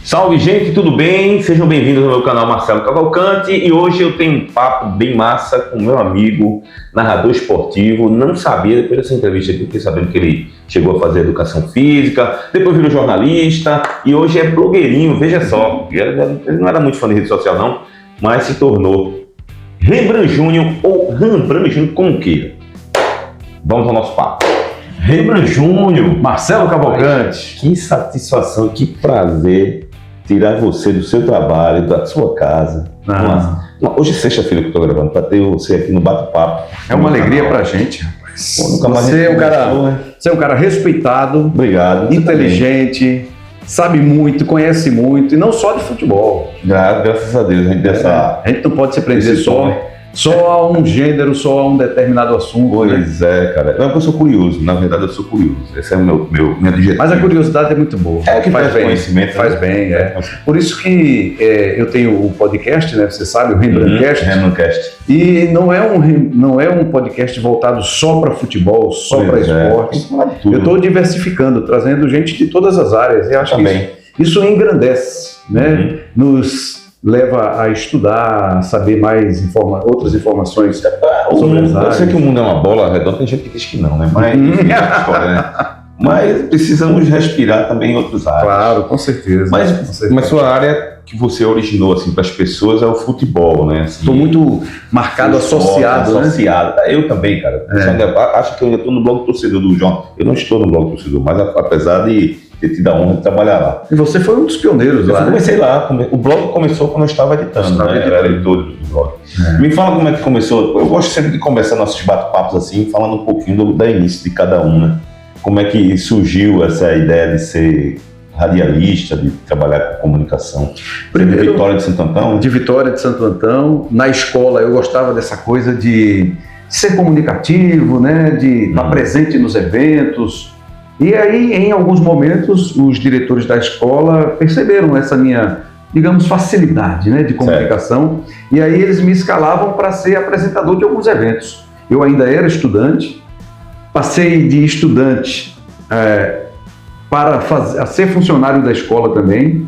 Salve, gente, tudo bem? Sejam bem-vindos ao meu canal Marcelo Cavalcante e hoje eu tenho um papo bem massa com meu amigo, narrador esportivo. Não sabia, depois dessa entrevista aqui, fiquei sabendo que ele chegou a fazer educação física, depois virou jornalista e hoje é blogueirinho, veja só. Ele não era muito fã de rede social não, mas se tornou Rembrandt Júnior ou Rembrandt Júnior, como queira. Vamos ao nosso papo. Rembrandt Júnior, Marcelo Cavalcante. Que satisfação, que prazer tirar você do seu trabalho, da sua casa. Hoje é sexta-feira que eu estou gravando, para ter você aqui no bate-papo. É uma alegria pra gente, rapaz. Pô, nunca mais Você você é um cara respeitado, Obrigado. inteligente, sabe muito, conhece muito, e não só de futebol. Graças a Deus, a gente A gente não pode se prender esse tom, né? só a um gênero, só a um determinado assunto. Né? Pois é, cara. Eu sou curioso, na verdade eu sou curioso. Esse é o minha adjetivo. Mas a curiosidade é muito boa. É que faz traz bem, conhecimento. faz bem, é. Por isso que eu tenho o podcast, né? Você sabe, o Rembrandtcast. Rembrandtcast. E não é um podcast voltado só para futebol, só para esportes. Eu estou diversificando, trazendo gente de todas as áreas. E acho que isso engrandece, né? Nos leva a estudar, a saber mais outras informações sobre as áreas. Eu sei que o mundo é uma bola redonda, tem gente que diz que não, né? Mas, enfim, é outra história, né? Mas precisamos respirar também em outras áreas. Claro, com certeza. Mas sua área que você originou assim, para as pessoas é o futebol, né? Estou muito marcado, associado. Eu também, cara. Acho que eu ainda estou no blog torcedor do João. Eu não estou no blog torcedor, mas apesar de ter tido a honra de trabalhar lá. E você foi um dos pioneiros lá, Eu comecei lá. O blog começou quando eu estava editando, né? Eu era editor do blog. Me fala como é que começou. Eu gosto sempre de começar nossos bate-papos assim, falando um pouquinho da início de cada um, né? Como é que surgiu essa ideia de ser radialista, de trabalhar com comunicação? Primeiro, de Vitória de Santo Antão? De Vitória de Santo Antão. Na escola eu gostava dessa coisa de ser comunicativo, né? De estar presente nos eventos. E aí, em alguns momentos, os diretores da escola perceberam essa minha, digamos, facilidade, né, de comunicação. Certo. E aí eles me escalavam para ser apresentador de alguns eventos. Eu ainda era estudante, passei de estudante a ser funcionário da escola também.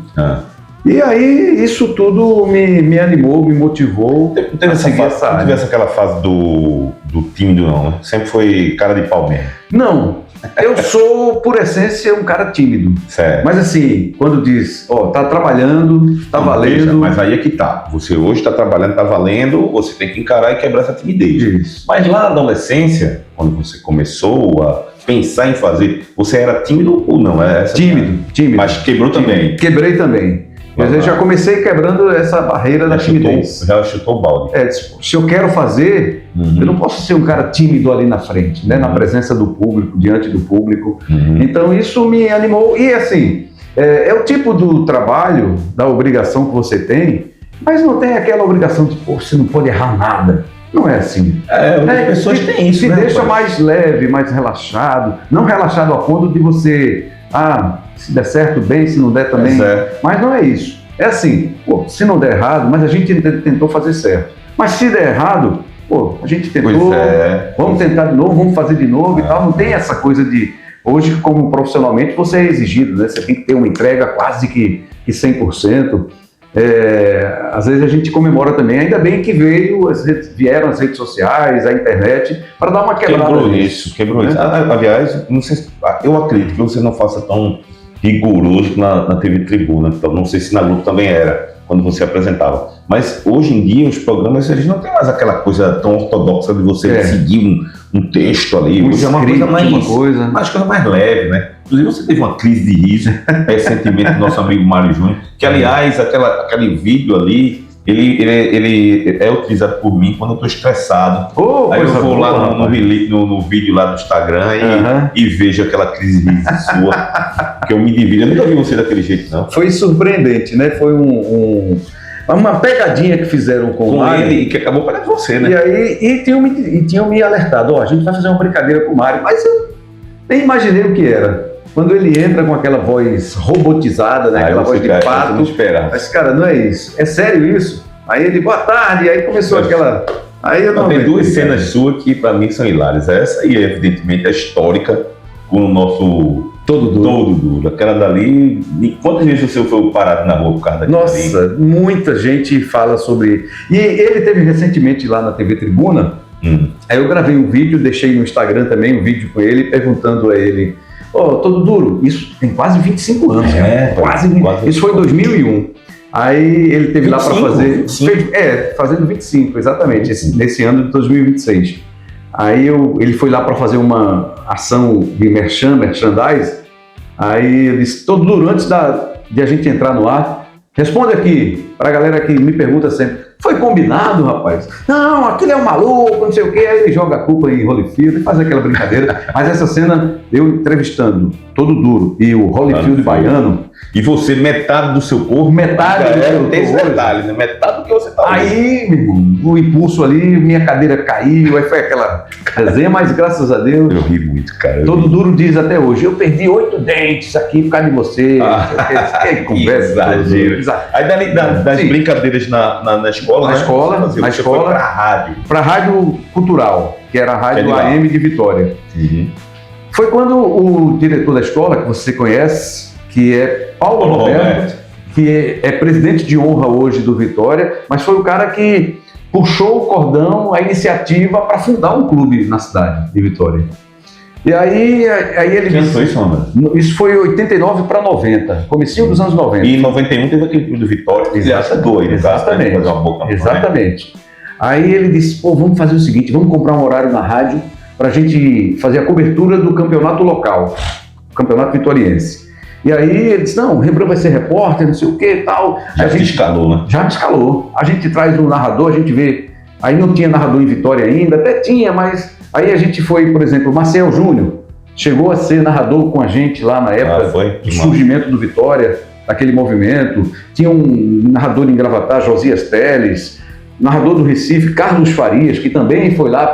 E aí isso tudo me animou, me motivou. Não tivesse aquela fase do tímido, não, né? Sempre foi cara de pau mesmo. Não. Eu sou, por essência, um cara tímido. Certo. Mas assim, quando diz, tá trabalhando, tá valendo... Mas aí é que tá. Você hoje tá trabalhando, tá valendo, você tem que encarar e quebrar essa timidez. Isso. Mas lá na adolescência, quando você começou a pensar em fazer, você era tímido ou não? Tímido. Mas quebrou também? Quebrei também. Mas eu já comecei quebrando essa barreira da timidez. Já chutou o balde. Se eu quero fazer, eu não posso ser um cara tímido ali na frente, né? Na presença do público, diante do público. Então isso me animou. E assim, é o tipo do trabalho, da obrigação que você tem, mas não tem aquela obrigação de, você não pode errar nada. Não é assim. As pessoas têm isso, se né? Deixa mais leve, mais relaxado. Não relaxado a ponto de você... se der certo, bem, se não der também. Mas não é isso. É assim, se não der errado, mas a gente tentou fazer certo. Mas se der errado, a gente tentou, vamos tentar de novo, vamos fazer de novo e tal. Não tem essa coisa de... Hoje, como profissionalmente, você é exigido, né? Você tem que ter uma entrega quase que 100%. Às vezes a gente comemora também, ainda bem que vieram as redes sociais, a internet, para dar uma quebrada. Quebrou isso. Aliás, não sei, eu acredito que você não faça tão rigoroso na TV Tribuna, então não sei se na Globo também era, quando você apresentava. Mas hoje em dia os programas eles não têm mais aquela coisa tão ortodoxa de você seguir um texto ali. Hoje é uma coisa mais leve, né? Inclusive você teve uma crise de riso recentemente do nosso amigo Mário Júnior, que aliás aquele vídeo ali ele é utilizado por mim quando eu estou estressado. Aí eu vou lá no vídeo lá do Instagram e vejo aquela crise de riso sua, que eu me divido. Eu nunca vi você daquele jeito, não. Foi surpreendente, né? Foi uma pegadinha que fizeram com ele e que acabou pegando você, né? E aí tinham me alertado, a gente vai fazer uma brincadeira com o Mário, mas eu nem imaginei o que era. Quando ele entra com aquela voz robotizada, né? Aquela voz de pato. Mas, cara, não é isso. É sério isso? Aí ele, boa tarde, aí começou aquela... Aí eu não tem duas cenas suas que pra mim são hilárias. Essa aí, evidentemente, é histórica com o nosso Todo duro. Todo duro. Aquela dali. Quantas vezes você foi parado na rua por causa daquilo? Nossa, muita gente fala sobre. E ele teve recentemente lá na TV Tribuna. Aí eu gravei um vídeo, deixei no Instagram também um vídeo com ele, perguntando a ele: Todo duro, isso tem quase 25 anos. Quase 20. Isso foi em 2001. Aí ele teve 25, lá para fazer. Fazendo 25, exatamente, nesse ano de 2026. Aí ele foi lá para fazer uma ação de merchandise. Aí eu disse: todo duro, antes de a gente entrar no ar, responde aqui para a galera que me pergunta sempre: foi combinado, rapaz? Não, aquele é um maluco, não sei o quê. Aí ele joga a culpa em Holyfield e faz aquela brincadeira. Mas essa cena, eu entrevistando Todo Duro e o Holyfield baiano. E você, metade do seu corpo? Metade do seu corpo. Tem esse detalhe, né? Metade do que você tá aí, meu irmão, o impulso ali, minha cadeira caiu, aí foi aquela resenha, mas graças a Deus. Eu ri muito, cara. Todo duro diz até hoje: eu perdi 8 dentes aqui por causa de você. Que conversa. Exagero. Aí das brincadeiras na escola. Na escola. Foi pra rádio. Pra Rádio Cultural, que era a Rádio AM de Vitória. Foi quando o diretor da escola, que você conhece, que é Paulo Roberto, que é presidente de honra hoje do Vitória, mas foi o cara que puxou o cordão, a iniciativa para fundar um clube na cidade de Vitória. E aí ele disse... foi isso, André? Isso foi 89 para 90, comecinho dos anos 90. E em 91 teve aquele clube do Vitória, que ele acertou aí, exatamente. Fazer uma boa campanha. Exatamente. Aí ele disse: vamos fazer o seguinte, vamos comprar um horário na rádio para a gente fazer a cobertura do campeonato local, campeonato vitoriense. E aí ele disse: não, o Rembrandt vai ser repórter, não sei o que e tal. Já escalou, né? Já escalou. A gente traz um narrador, a gente vê. Aí não tinha narrador em Vitória ainda, até tinha, mas aí a gente foi, por exemplo, o Marcel Júnior chegou a ser narrador com a gente lá na época do surgimento do Vitória, daquele movimento. Tinha um narrador em Gravatá, Josias Teles, narrador do Recife, Carlos Farias, que também foi lá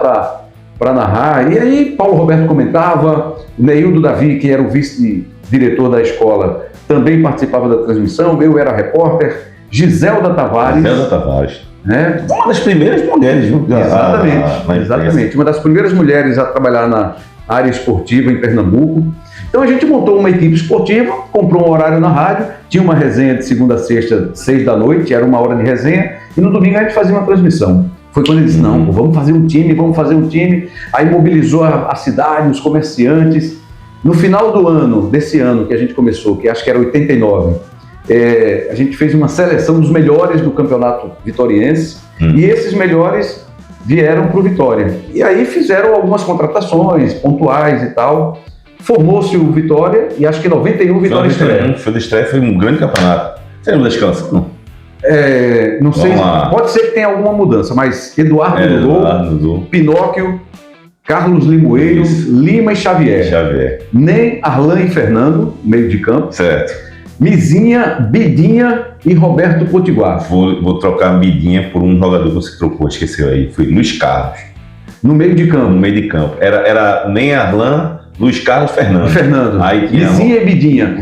para narrar. E aí Paulo Roberto comentava, o Neildo Davi, que era o vice-diretor da escola, também participava da transmissão. Eu era repórter. Giselda Tavares. Né? Uma das primeiras mulheres, viu? Exatamente. Uma das primeiras mulheres a trabalhar na área esportiva em Pernambuco. Então a gente montou uma equipe esportiva, comprou um horário na rádio, tinha uma resenha de segunda a sexta, 6 da noite, era 1 hora de resenha, e no domingo a gente fazia uma transmissão. Foi quando ele disse: não, vamos fazer um time. Aí mobilizou a cidade, os comerciantes. No final do ano, desse ano que a gente começou, que acho que era 89, a gente fez uma seleção dos melhores do campeonato vitoriense, e esses melhores vieram para o Vitória. E aí fizeram algumas contratações pontuais e tal. Formou-se o Vitória, e acho que em 91 o Vitória estreia. Foi da estreia, foi um grande campeonato. Você lembra da escalação? Não sei, pode ser que tenha alguma mudança, mas Eduardo no gol, Pinóquio, Carlos Limoeiro, Lima e Xavier. Nem Arlan e Fernando, meio de campo. Certo. Mizinha, Bidinha e Roberto Potiguar. Vou trocar a Bidinha por um jogador que você trocou, esqueceu aí. Foi Luiz Carlos. No meio de campo. Era nem Arlan, Luiz Carlos, Fernando. Aí tinha Mizinha e Bidinha.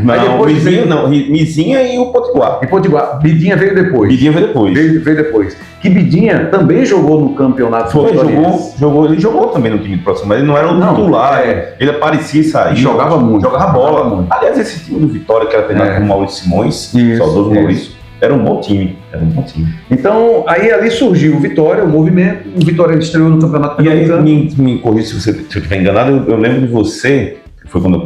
Mizinha e o Potiguar. Bidinha veio depois. Veio depois. Que Bidinha também jogou no campeonato. Ele jogou também no time próximo, mas ele não era o titular. Ele aparecia e saía. Jogava muito. Jogava bola. Aliás, esse time do Vitória, que era treinado por Maurício Simões, saudoso Maurício, era um bom time. Então, aí ali surgiu o Vitória, o movimento. O Vitória estreou no campeonato pernambucano. E aí, me corrija se eu estiver enganado, eu lembro de você, foi quando eu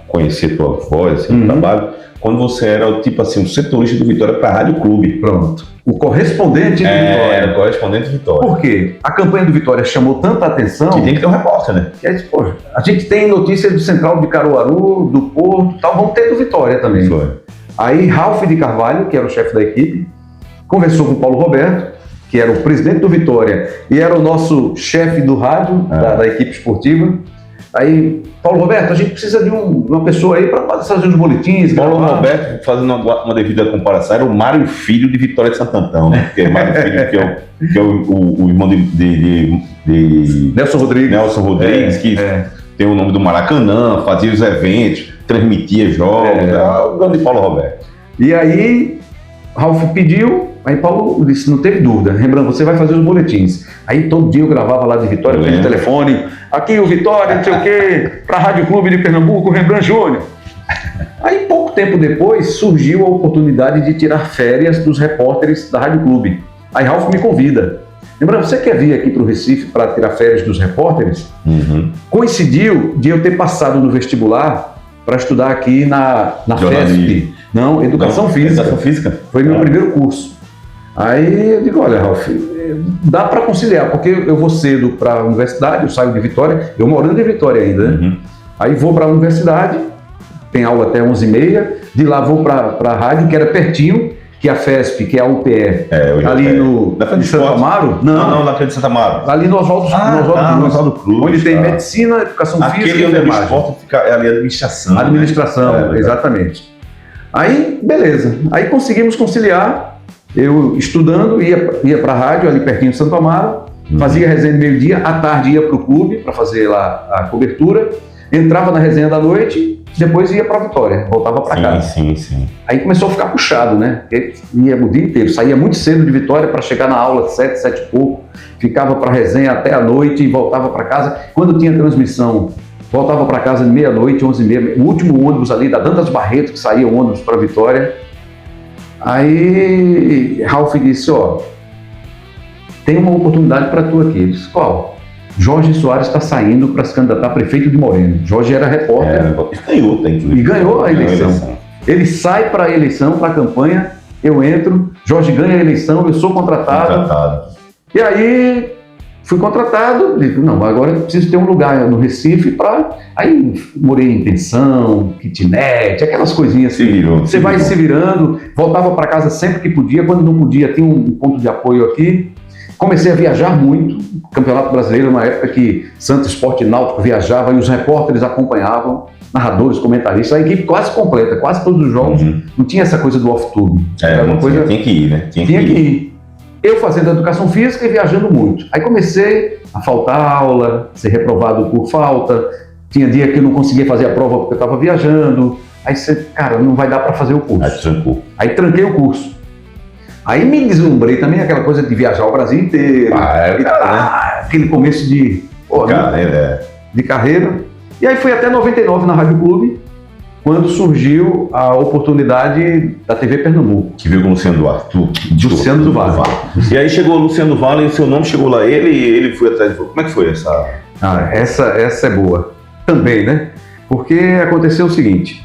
conheci a tua voz, o trabalho, quando você era tipo assim, um setorista do Vitória para a Rádio Clube. Pronto. O correspondente do Vitória. Era o correspondente do Vitória. Por quê? A campanha do Vitória chamou tanta atenção. Que tem que ter um repórter, né? Que aí, a gente tem notícias do Central de Caruaru, do Porto, tal, vamos ter do Vitória também. Foi. Aí Ralf de Carvalho, que era o chefe da equipe, conversou com o Paulo Roberto, que era o presidente do Vitória e era o nosso chefe do rádio, da equipe esportiva. Aí, Paulo Roberto, a gente precisa de uma pessoa aí para fazer os boletins. Paulo Roberto, fazendo uma devida comparação, era o Mário Filho de Vitória de Santo Antão, né? Porque Mário Filho, que é o irmão de Nelson Rodrigues, que tem o nome do Maracanã, fazia os eventos, transmitia jogos, o grande Paulo Roberto. E aí, Ralf pediu, Aí Paulo disse, não teve dúvida, Rembrandt, você vai fazer os boletins. Aí todo dia eu gravava lá de Vitória, pelo telefone, aqui o Vitória, não sei o quê, para a Rádio Clube de Pernambuco, Rembrandt Júnior. Aí pouco tempo depois surgiu a oportunidade de tirar férias dos repórteres da Rádio Clube. Aí Ralf me convida. Rembrandt, você quer vir aqui para o Recife para tirar férias dos repórteres? Coincidiu de eu ter passado no vestibular para estudar aqui na FESP. Não, Educação Física. Educação Física? Foi meu primeiro curso. Aí eu digo, olha, Ralf, dá para conciliar, porque eu vou cedo para a universidade, eu saio de Vitória, eu morando em Vitória ainda, né? Aí vou para a universidade, tem aula até 11h30, de lá vou para a rádio, que era pertinho, que é a FESP, que é a UPE, ali no de Santo Amaro. Não, na frente de Santo Amaro. Ali no Oswaldo Cruz, onde tem medicina, educação física e enfermagem. Esporte fica ali administração. Administração, exatamente. Aí, beleza. Aí conseguimos conciliar, eu estudando, ia para a rádio, ali pertinho de Santo Amaro, fazia resenha de meio-dia, à tarde ia para o clube para fazer lá a cobertura, entrava na resenha da noite, depois ia para Vitória, voltava para casa. Sim. Aí começou a ficar puxado, né? Porque ia o dia inteiro, saía muito cedo de Vitória para chegar na aula 7 e pouco, ficava para resenha até a noite e voltava para casa. Quando tinha transmissão, voltava para casa de meia-noite, 11h30, o último ônibus ali da Dantas Barreto, que saía o ônibus para Vitória. Aí Ralf disse, tem uma oportunidade para tu aqui. Ele disse, qual? Jorge Soares está saindo para se candidatar a prefeito de Moreno. Jorge era repórter. E ganhou a eleição. Ele sai para a eleição, para a campanha, eu entro, Jorge ganha a eleição, eu sou contratado. E aí fui contratado, digo, não, agora eu preciso ter um lugar no Recife para... Aí morei em pensão, kitnet, aquelas coisinhas assim. Você vai se virando, voltava para casa sempre que podia, quando não podia tinha um ponto de apoio aqui. Comecei a viajar muito, Campeonato Brasileiro, na época que Santos Esporte Náutico viajava e os repórteres acompanhavam, narradores, comentaristas, a equipe quase completa, quase todos os jogos, não tinha essa coisa do off-tube. Era uma coisa... Tinha que ir, né? Tinha que ir. Eu fazendo educação física e viajando muito. Aí comecei a faltar aula, ser reprovado por falta, tinha dia que eu não conseguia fazer a prova porque eu estava viajando, aí você, cara, não vai dar para fazer o curso. Aí tranquei o curso. Aí me deslumbrei também, aquela coisa de viajar o Brasil inteiro, aquele começo de carreira. E aí fui até 99 na Rádio Clube, quando surgiu a oportunidade da TV Pernambuco. Que veio com o Luciano Duarte. Luciano do Vale. E aí chegou o Luciano do Vale e o seu nome chegou lá, ele foi atrás de você. Como é que foi essa? Essa é boa também, né? Porque aconteceu o seguinte...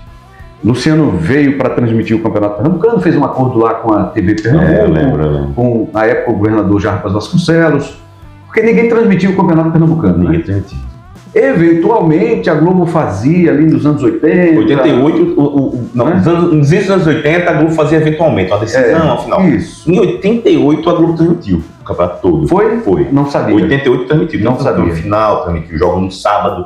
Luciano veio para transmitir o Campeonato Pernambucano, fez um acordo lá com a TV Pernambuco, eu lembro. Com, na época, o governador Jarbas Vasconcelos, porque ninguém transmitia o Campeonato Pernambucano. Ninguém transmitia. Eventualmente, a Globo fazia ali nos anos 80. 88, nos anos 80, a Globo fazia eventualmente, uma decisão, afinal. Isso. Em 88, a Globo transmitiu o campeonato todo. Foi? Não sabia. 88 transmitiu. Não sabia. No final, transmitiu jogo no sábado.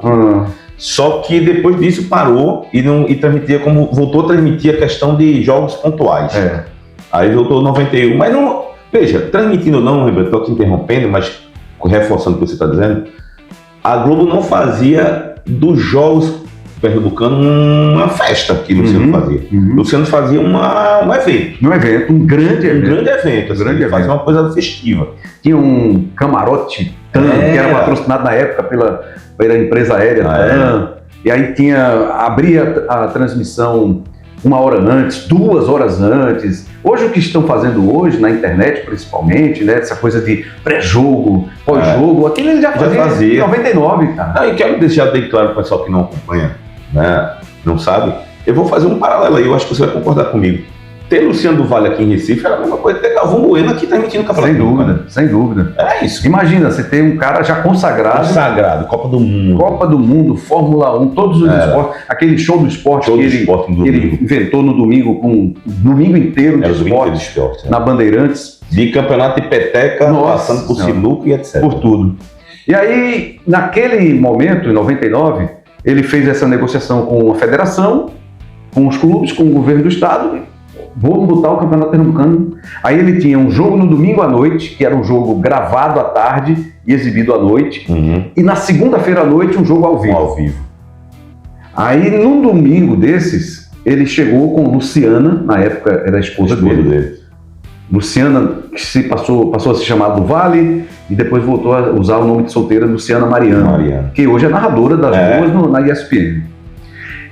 Só que depois disso parou e transmitia voltou a transmitir a questão de jogos pontuais. Aí voltou 91, mas não, veja, transmitindo ou não, estou te interrompendo, mas reforçando o que você está dizendo, a Globo não fazia dos jogos pernambucanos uma festa que o Luciano fazia. Luciano fazia um evento. Um grande evento. Fazia uma coisa festiva. Tinha um camarote que era patrocinado na época pela empresa aérea TAM. E aí abria a transmissão 1 hora antes, 2 horas antes. Hoje o que estão fazendo hoje, na internet principalmente, né, essa coisa de pré-jogo, pós-jogo, aquilo ele já fazia em 99, cara. E quero deixar bem claro para o pessoal que não acompanha, né, não sabe, eu vou fazer um paralelo aí, eu acho que você vai concordar comigo. Ter Luciano do Vale aqui em Recife era a mesma coisa que ter Galvão Bueno aqui transmitindo o campeonato. Sem dúvida. É isso. Imagina, você tem um cara já consagrado. Copa do Mundo, Fórmula 1, todos os esportes, aquele show do esporte que ele inventou no domingo, com um domingo inteiro de esporte, na Bandeirantes. De campeonato de peteca, passando por sinuca e etc. Por tudo. E aí, naquele momento, em 99, ele fez essa negociação com a federação, com os clubes, com o governo do estado. Vamos botar o Campeonato Pernambucano. Aí ele tinha um jogo no domingo à noite, que era um jogo gravado à tarde e exibido à noite. E na segunda-feira à noite, um jogo ao vivo. Aí, num domingo desses, ele chegou com Luciana, na época era a esposa dele. Luciana, que passou a se chamar do Vale, e depois voltou a usar o nome de solteira Luciana Mariano, que hoje é narradora das duas na ESPN.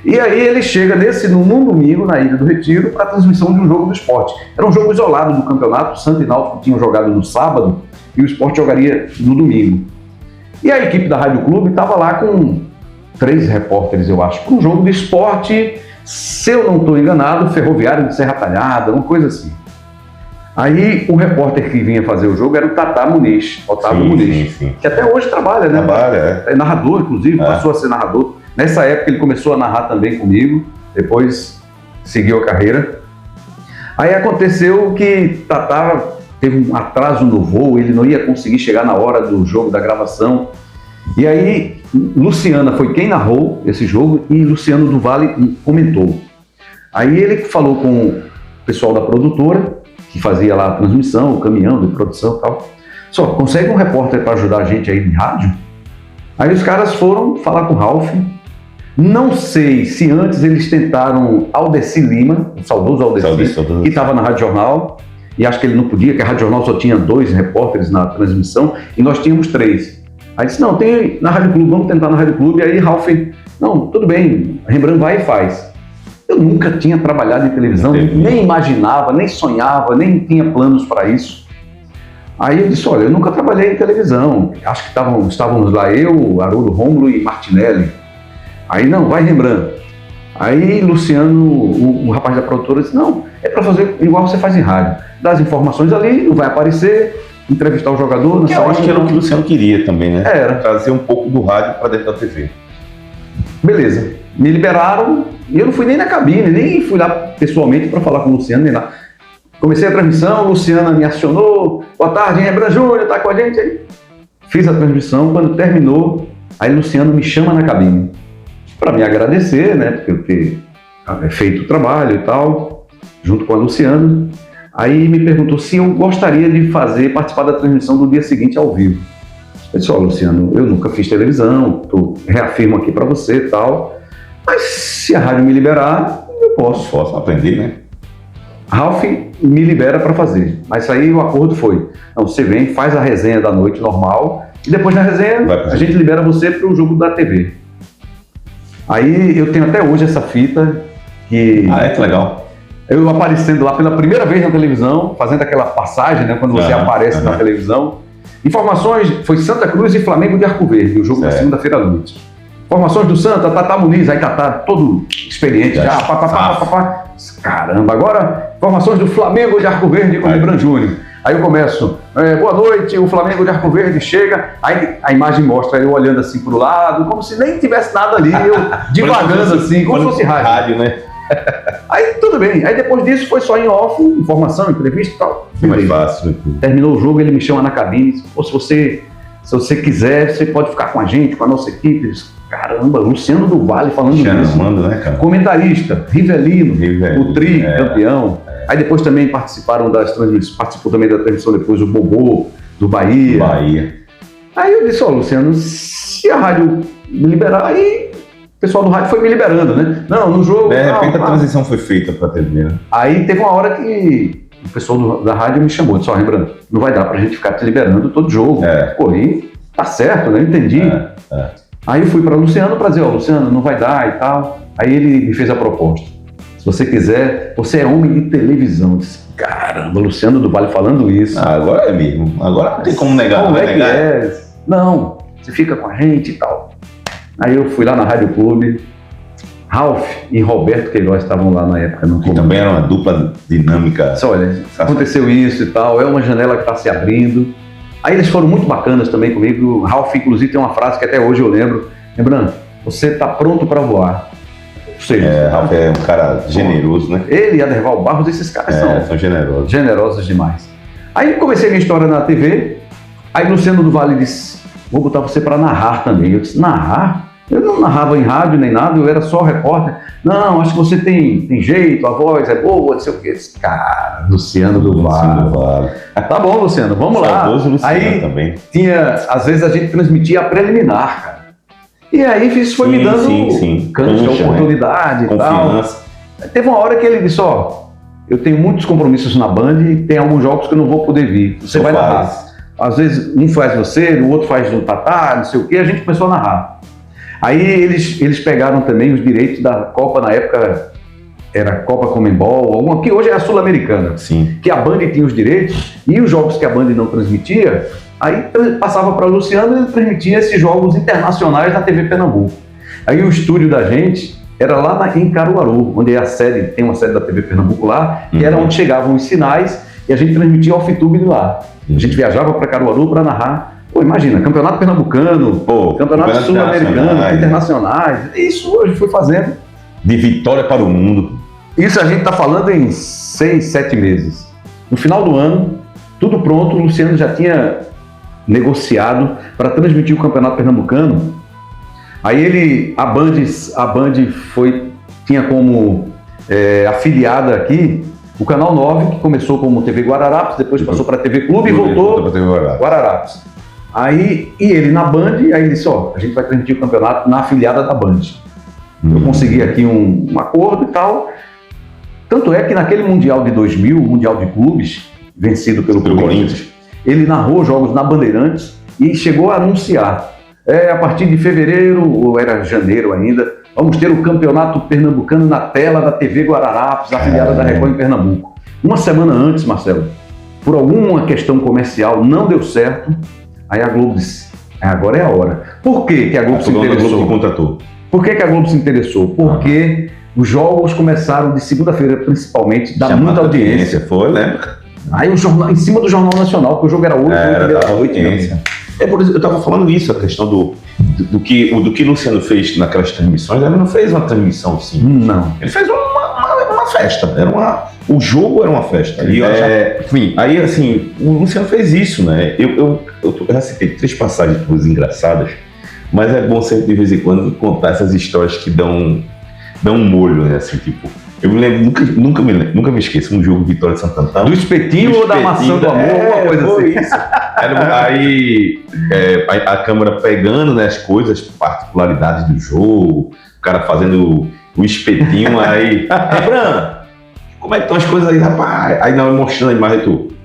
E aí ele chega num domingo, na Ilha do Retiro, para a transmissão de um jogo do Sport. Era um jogo isolado do campeonato, o Santa e Náutico tinham jogado no sábado, e o Sport jogaria no domingo. E a equipe da Rádio Clube estava lá com 3 repórteres, eu acho, para um jogo de esporte, se eu não estou enganado, Ferroviário de Serra Talhada, uma coisa assim. Aí o repórter que vinha fazer o jogo era o Tatá Muniz, Otávio Muniz, que até hoje trabalha, né? É narrador, inclusive, passou a ser narrador. Nessa época ele começou a narrar também comigo, depois seguiu a carreira. Aí aconteceu que Tatá teve um atraso no voo, ele não ia conseguir chegar na hora do jogo, da gravação. E aí Luciana foi quem narrou esse jogo e Luciano do Vale comentou. Aí ele falou com o pessoal da produtora, que fazia lá a transmissão, o caminhão de produção e tal. Só, consegue um repórter para ajudar a gente aí de rádio? Aí os caras foram falar com o Ralf. Não sei se antes eles tentaram Aldeci Lima, o saudoso Aldeci, que estava na Rádio Jornal, e acho que ele não podia, que a Rádio Jornal só tinha 2 repórteres na transmissão, e nós tínhamos 3. Aí disse, não, tem na Rádio Clube, vamos tentar na Rádio Clube. Aí Ralf, não, tudo bem, Rembrandt vai e faz. Eu nunca tinha trabalhado em televisão, nem imaginava, nem sonhava, nem tinha planos para isso. Aí eu disse, olha, eu nunca trabalhei em televisão. Acho que estávamos lá eu, Haroldo, Rômulo e Martinelli. Aí, não, vai Rembrandt. Aí Luciano, o rapaz da produtora, disse, não, é para fazer igual você faz em rádio. Dá as informações ali, não vai aparecer, entrevistar o jogador. Eu acho que era o que o Luciano queria também, né? Era. Trazer um pouco do rádio para dentro da TV. Beleza. Me liberaram e eu não fui nem na cabine, nem fui lá pessoalmente para falar com o Luciano, nem lá. Comecei a transmissão, Luciana me acionou, boa tarde, Rembrandt Júnior, tá com a gente aí? Fiz a transmissão, quando terminou, aí Luciano me chama na cabine para me agradecer, né, por eu ter feito o trabalho e tal, junto com a Luciana. Aí me perguntou se eu gostaria de participar da transmissão do dia seguinte ao vivo. Eu disse, Luciano, eu nunca fiz televisão, reafirmo aqui para você e tal, mas se a rádio me liberar, eu posso. Posso aprender, né? Ralf me libera para fazer, mas aí o acordo foi, não, você vem, faz a resenha da noite normal, e depois na resenha a gente libera você para o jogo da TV. Aí eu tenho até hoje essa fita que... que legal. Eu aparecendo lá pela primeira vez na televisão, fazendo aquela passagem, né, quando você aparece na televisão. Informações, foi Santa Cruz e Flamengo de Arco Verde, o jogo da segunda-feira à noite. Informações do Santa, Tatá Muniz, aí Tatá todo experiente já, Caramba, agora informações do Flamengo de Arco Verde com o Rembrandt Júnior. Aí eu começo, boa noite, o Flamengo de Arco Verde chega, aí a imagem mostra eu olhando assim pro lado, como se nem tivesse nada ali, eu divagando assim, como se fosse rádio, né? Aí tudo bem, aí depois disso foi só em off, informação, entrevista e tal. Mais fácil. Terminou o jogo, ele me chama na cabine, se você quiser, você pode ficar com a gente, com a nossa equipe. Caramba, Luciano do Vale falando isso. Né, cara? Comentarista, Rivelino, o Tri, campeão. Aí depois também participou também da transmissão depois o Bobô, do Bahia. Aí eu disse, Luciano, se a rádio me liberar, aí o pessoal do rádio foi me liberando, né? Não, no jogo... De repente a transição foi feita para TV, né? Aí teve uma hora que o pessoal da rádio me chamou, disse, Rembrandt, não vai dar pra gente ficar te liberando todo jogo. Pô, e tá certo, né? Entendi. Aí eu fui para Luciano para dizer, Luciano, não vai dar e tal. Aí ele me fez a proposta. Se você quiser, você é homem de televisão. Eu disse, caramba, Luciano do Vale falando isso. Agora é mesmo. Agora não tem como negar. Como é que é? Não, você fica com a gente e tal. Aí eu fui lá na Rádio Clube. Ralf e Roberto Queiroz estavam lá na época. Que também era uma dupla dinâmica. Só, olha, aconteceu isso e tal, é uma janela que está se abrindo. Aí eles foram muito bacanas também comigo. O Ralf, inclusive, tem uma frase que até hoje eu lembro. Rembrandt, você está pronto para voar. Ou seja, Ralf é um cara generoso, né? Ele e Aderval Barros, esses caras são generosos. Generosos demais. Aí comecei minha história na TV. Aí Luciano do Vale disse, vou botar você para narrar também. Eu disse, narrar? Eu não narrava em rádio nem nada, eu era só repórter. Não, acho que você tem jeito, a voz é boa, não sei o quê. Cara, Luciano do Vale. Tá bom, Luciano, vamos lá. Luciano aí também. Às vezes a gente transmitia a preliminar, cara. E aí isso foi me dando cancha, oportunidade e tal. Teve uma hora que ele disse, eu tenho muitos compromissos na Band e tem alguns jogos que eu não vou poder vir. Você vai narrar. Às vezes um faz você, o outro faz o Tatá, não sei o quê, a gente começou a narrar. Aí eles pegaram também os direitos da Copa, na época era Copa Conmebol, alguma que hoje é a Sul-Americana. Sim. Que a Band tinha os direitos e os jogos que a Band não transmitia, aí passava para o Luciano e ele transmitia esses jogos internacionais na TV Pernambuco. Aí o estúdio da gente era lá em Caruaru, onde é a sede, tem uma sede da TV Pernambuco lá, que era onde chegavam os sinais e a gente transmitia off-tube de lá. A gente viajava para Caruaru para narrar. Pô, imagina, campeonato pernambucano, campeonato sul-americano, internacionais. Isso hoje foi fazendo. De vitória para o mundo. Isso a gente está falando em 6, 7 meses. No final do ano, tudo pronto, o Luciano já tinha negociado para transmitir o campeonato pernambucano. Aí a Band tinha como afiliada aqui o Canal 9, que começou como TV Guararapes, depois passou para TV Clube e voltou para TV Guararapes. Aí, e ele na Band, aí ele disse, a gente vai transmitir o campeonato na afiliada da Band. Eu consegui aqui um acordo e tal. Tanto é que naquele Mundial de 2000, o Mundial de Clubes, vencido pelo Corinthians, ele narrou jogos na Bandeirantes e chegou a anunciar. A partir de fevereiro, ou era janeiro ainda, vamos ter o campeonato pernambucano na tela da TV Guararapes, afiliada da Record em Pernambuco. Uma semana antes, Marcelo, por alguma questão comercial, não deu certo. Aí a Globo disse, agora é a hora. Por que a Globo se interessou? Por que a Globo se interessou? Porque os jogos começaram de segunda-feira, principalmente, dar muita audiência. Foi, lembra? Aí o jornal, em cima do Jornal Nacional, porque o jogo era 8 da noite. É por isso eu estava falando isso, a questão do que o Luciano fez naquelas transmissões. Ele não fez uma transmissão assim. Não. Ele fez uma festa. O jogo era uma festa. Enfim, aí assim, o Luciano fez isso, né? Eu já citei 3 passagens engraçadas, mas é bom sempre de vez em quando contar essas histórias que dão um molho, né? Assim, tipo, eu me lembro, nunca me esqueço, um jogo Vitória de Santo Antão. Do espetinho ou da maçã do amor, alguma coisa assim. Isso. Aí a câmera pegando, né, as coisas, particularidades do jogo, o cara fazendo o espetinho, aí, Bran, como é que estão as coisas aí, rapaz? Aí não, mostrando a imagem do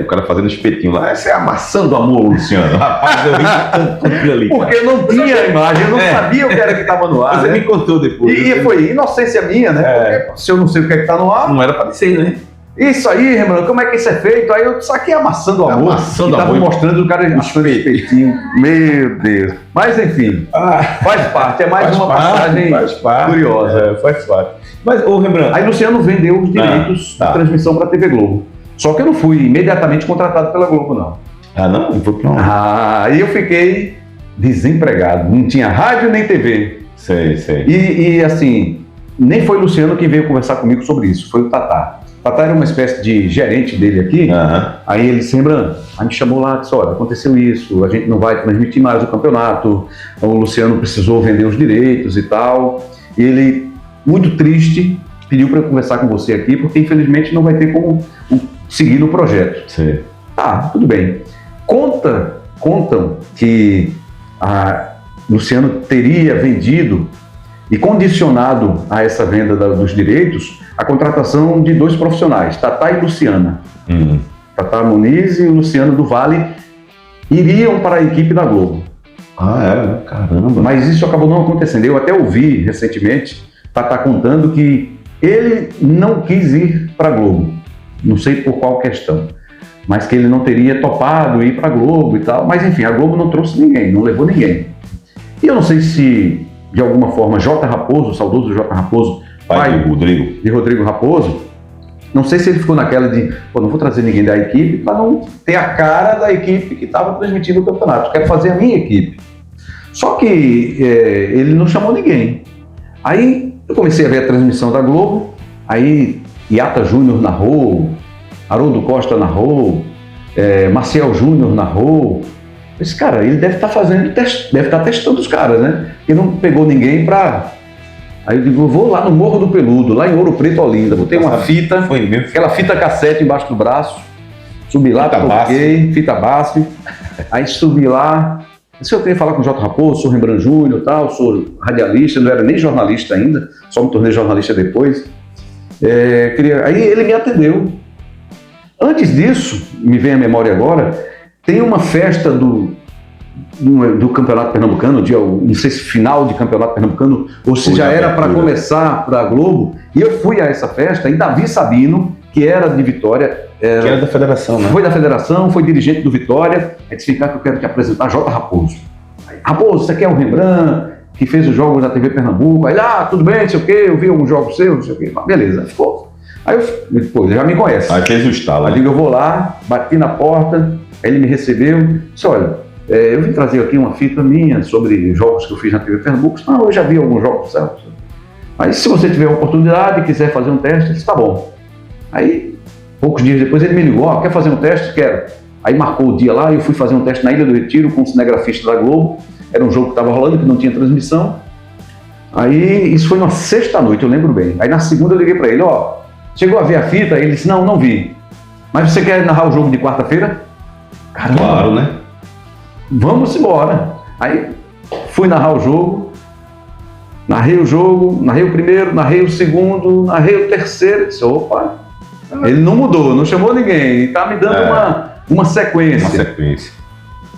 o cara fazendo o espetinho lá, essa é a maçã do amor, Luciano. Rapaz, eu vi tanto ali. Porque não tinha a imagem, eu não sabia o que era que estava no ar. Você me contou depois. E foi inocência minha, né? Porque se eu não sei o que é que está no ar. Não era para ser, né? Isso aí, Renan, como é que isso é feito? Aí eu saquei a maçã do amor. A maçã do amor. Tava mostrando o cara mostrando o espetinho. Meu Deus. Mas enfim, faz parte. É mais uma passagem curiosa. Faz parte. Mas, Rembrandt... Aí Luciano vendeu os direitos de transmissão para a TV Globo. Só que eu não fui imediatamente contratado pela Globo, não. Não? Não foi pra onde? Aí eu fiquei desempregado. Não tinha rádio nem TV. Sei. E assim, nem foi o Luciano quem veio conversar comigo sobre isso. Foi o Tatá. O Tatá era uma espécie de gerente dele aqui. Aí ele disse, Rembrandt, aí me chamou lá e disse, olha, aconteceu isso, a gente não vai transmitir mais o campeonato. O Luciano precisou vender os direitos e tal. E ele, muito triste, pediu para eu conversar com você aqui, porque infelizmente não vai ter como seguir no projeto. Sim. Tudo bem. Contam que Luciano teria vendido e condicionado a essa venda dos direitos a contratação de 2 profissionais, Tatá e Luciana. Tatá Muniz e Luciano do Vale iriam para a equipe da Globo. Caramba. Mas isso acabou não acontecendo. Eu até ouvi recentemente Tatá contando que ele não quis ir para a Globo. Não sei por qual questão, mas que ele não teria topado ir para a Globo e tal. Mas enfim, a Globo não trouxe ninguém, não levou ninguém. E eu não sei se, de alguma forma, J. Raposo, o saudoso J. Raposo, pai de Rodrigo Raposo, não sei se ele ficou naquela de, não vou trazer ninguém da equipe para não ter a cara da equipe que estava transmitindo o campeonato. Quero fazer a minha equipe. Só que ele não chamou ninguém. Aí eu comecei a ver a transmissão da Globo, aí Iata Júnior narrou, Haroldo Costa narrou, Marcial Júnior narrou. Esse cara, ele deve estar testando os caras, né? E não pegou ninguém para... Aí eu digo, vou lá no Morro do Peludo, lá em Ouro Preto, Olinda. Botei uma fita, aquela fita cassete embaixo do braço, subi lá, coloquei, fita BASF, aí subi lá. Se eu queria falar com o J. Raposo, sou Rembrandt Júnior, tal, sou radialista, não era nem jornalista ainda, só me tornei jornalista depois. Aí ele me atendeu. Antes disso, me vem à memória agora, tem uma festa do Campeonato Pernambucano, não sei se final de Campeonato Pernambucano, ou se já era para começar para a Globo, e eu fui a essa festa, e Davi Sabino, que era de Vitória... que era da federação, né? Foi da federação, foi dirigente do Vitória, aí disse, que eu quero te apresentar J. Raposo. Aí, Raposo, você quer o Rembrandt, que fez os jogos da TV Pernambuco? Aí, tudo bem, não sei o quê, eu vi alguns jogos seus, não sei o quê. Beleza, ficou. Aí ele já me conhece. Aí fez o estalo. Aí eu vou lá, bati na porta, aí ele me recebeu, disse, olha, eu vim trazer aqui uma fita minha sobre jogos que eu fiz na TV Pernambuco. Não, eu já vi alguns jogos, certo? Aí se você tiver a oportunidade e quiser fazer um teste, ele disse, tá bom. Aí, poucos dias depois ele me ligou, quer fazer um teste? Quero. Aí marcou o dia lá e eu fui fazer um teste na Ilha do Retiro com um cinegrafista da Globo. Era um jogo que estava rolando, que não tinha transmissão. Aí, isso foi na sexta-noite, eu lembro bem. Aí na segunda eu liguei para ele, chegou a ver a fita? Ele disse, não vi. Mas você quer narrar o jogo de quarta-feira? Caramba. Claro, né? Vamos embora. Aí fui narrar o jogo, narrei o primeiro, narrei o segundo, narrei o terceiro. Disse, opa, ele não mudou, não chamou ninguém, está me dando uma sequência. Uma sequência.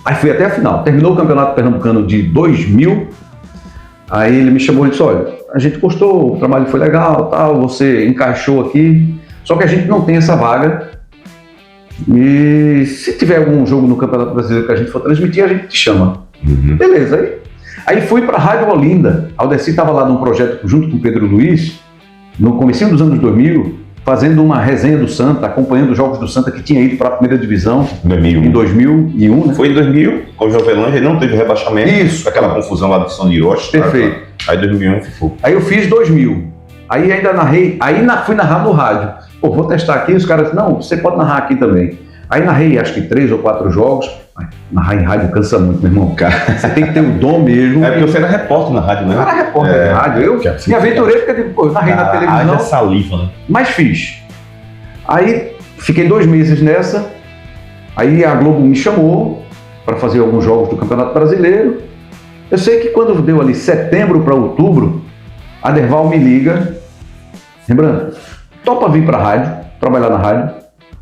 Aí fui até a final, terminou o Campeonato Pernambucano de 2000, aí ele me chamou e disse, olha, a gente gostou, o trabalho foi legal, tal, você encaixou aqui, só que a gente não tem essa vaga, e se tiver algum jogo no Campeonato Brasileiro que a gente for transmitir, a gente te chama. Uhum. Beleza, aí fui para a Rádio Olinda, a Aldeci estava lá num projeto junto com o Pedro Luiz, no comecinho dos anos 2000, fazendo uma resenha do Santa, acompanhando os jogos do Santa que tinha ido para a primeira divisão 2001. Em 2001. Né? Foi em 2000, com o Jovelândia, ele não teve rebaixamento. Isso. Aquela confusão lá de São Hiroshi. Perfeito. Aí 2001 ficou. Aí eu fiz 2000. Aí ainda narrei, fui narrar no rádio. Pô, vou testar aqui, os caras, não, você pode narrar aqui também. Aí narrei acho que 3 ou 4 jogos. Narrar em rádio cansa muito, meu irmão. Cara, você tem que ter o dom mesmo. É porque você era repórter na rádio, né? Eu era repórter de rádio. Eu me aventurei porque eu narrei na televisão. Haja saliva, né? Mas fiz. Aí fiquei 2 meses nessa. Aí a Globo me chamou para fazer alguns jogos do Campeonato Brasileiro. Eu sei que quando deu ali setembro para outubro, a Derval me liga. Rembrandt, topa vir para a rádio, trabalhar na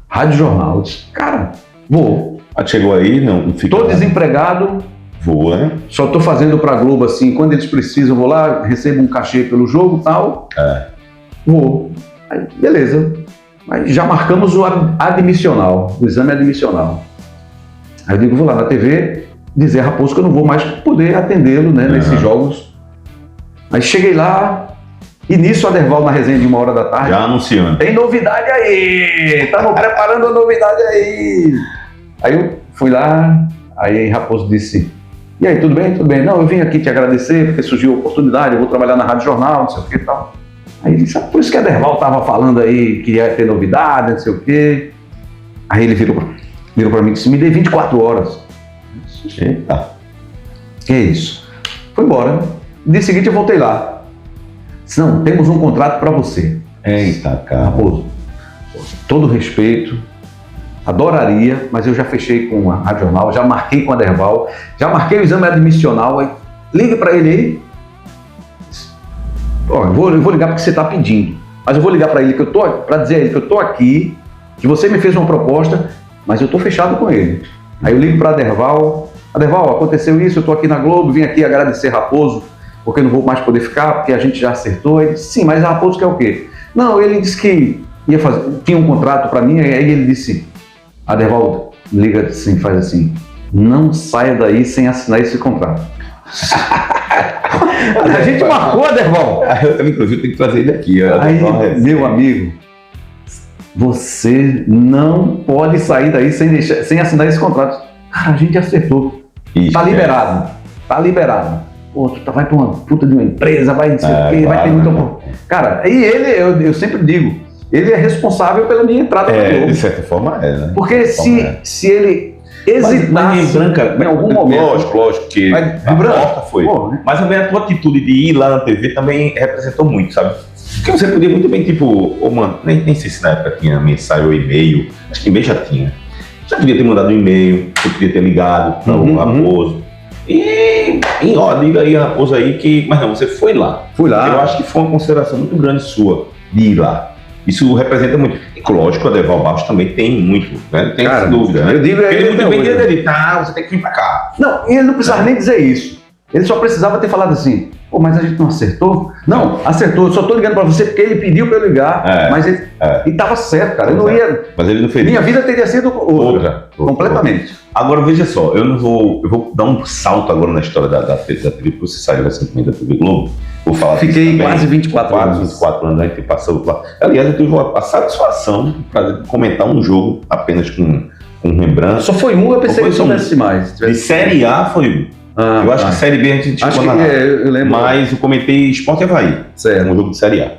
Rádio Jornal. Eu disse, cara, vou. Chegou aí, não fica. Tô desempregado. Vou, né? Só tô fazendo pra Globo assim, quando eles precisam, eu vou lá, recebo um cachê pelo jogo e tal. Vou. Aí, beleza. Aí já marcamos o admissional, o exame admissional. Aí eu digo, vou lá na TV dizer a Raposo que eu não vou mais poder atendê-lo, né, nesses jogos. Aí cheguei lá, e nisso a Derval na resenha de 1h da tarde. Já anunciando. Tem novidade aí! Estamos preparando a novidade aí! Aí eu fui lá, aí Raposo disse, e aí, tudo bem? Tudo bem. Não, eu vim aqui te agradecer porque surgiu a oportunidade, eu vou trabalhar na Rádio Jornal, não sei o que e tal. Aí ele disse, por isso que a Derval estava falando aí que ia ter novidade, não sei o que. Aí ele virou para mim e disse, me dê 24 horas. Eita. Que é isso? Foi embora. No dia seguinte eu voltei lá. Disse, não, temos um contrato para você. Eita, cara. Raposo, todo respeito, adoraria, mas eu já fechei com a Rádio Jornal, já marquei com a Derval, já marquei o exame admissional, aí liga para ele aí. Eu vou ligar porque você está pedindo, mas eu vou ligar para ele para dizer a ele que eu estou aqui, que você me fez uma proposta, mas eu estou fechado com ele. Aí eu ligo para a Derval, aconteceu isso, eu estou aqui na Globo, vim aqui agradecer Raposo, porque eu não vou mais poder ficar, porque a gente já acertou. Ele disse, sim, mas a Raposo quer o quê? Não, ele disse que tinha um contrato para mim, aí ele disse, a Derval liga assim, faz assim, não saia daí sem assinar esse contrato. A gente marcou a Derval. Eu, inclusive, tenho que trazer ele aqui. Aí, meu amigo, você não pode sair daí sem assinar esse contrato. Cara, a gente acertou. Isso, tá liberado. Tá liberado. Pô, tu vai pra uma puta de uma empresa, vai não sei o quê, vai ter muita... Cara, e ele, eu sempre digo, ele é responsável pela minha entrada na Globo. De certa forma né? Porque se ele hesitasse em algum momento... Lógico que a porta foi. Pô, né? Mas também a tua atitude de ir lá na TV também representou muito, sabe? Porque você podia muito bem, mano, nem sei se na época tinha mensagem ou e-mail, acho que e-mail já tinha. Você podia ter mandado um e-mail, você podia ter ligado para o Raposo. E liga aí a Raposo aí que... Mas não, você foi lá. Fui lá. Eu acho que foi uma consideração muito grande sua de ir lá. Isso representa muito. E lógico, o Adeval Barros também tem muito, né? Tem essa dúvida, né? Eu digo ele muito bem dele, você tem que vir pra cá. Não, ele não precisava nem dizer isso. Ele só precisava ter falado assim, pô, mas a gente não acertou? Não, acertou, eu só tô ligando pra você porque ele pediu pra eu ligar, mas ele e tava certo, cara, eu não ia... Mas ele não fez. Minha vida teria sido outra. Completamente. Agora, veja só, eu vou dar um salto agora na história da TV, porque você saiu recentemente da TV Globo. Vou falar. Fiquei quase 24 anos. 24 anos, a gente passou lá. Aliás, eu tive a satisfação de comentar um jogo apenas com Rembrandt. Só foi um, eu pensei que soubesse mais. De Série A foi eu acho que Série B a gente acho que eu lembro. Mas eu comentei Sport e Avaí. Certo. Um jogo de Série A.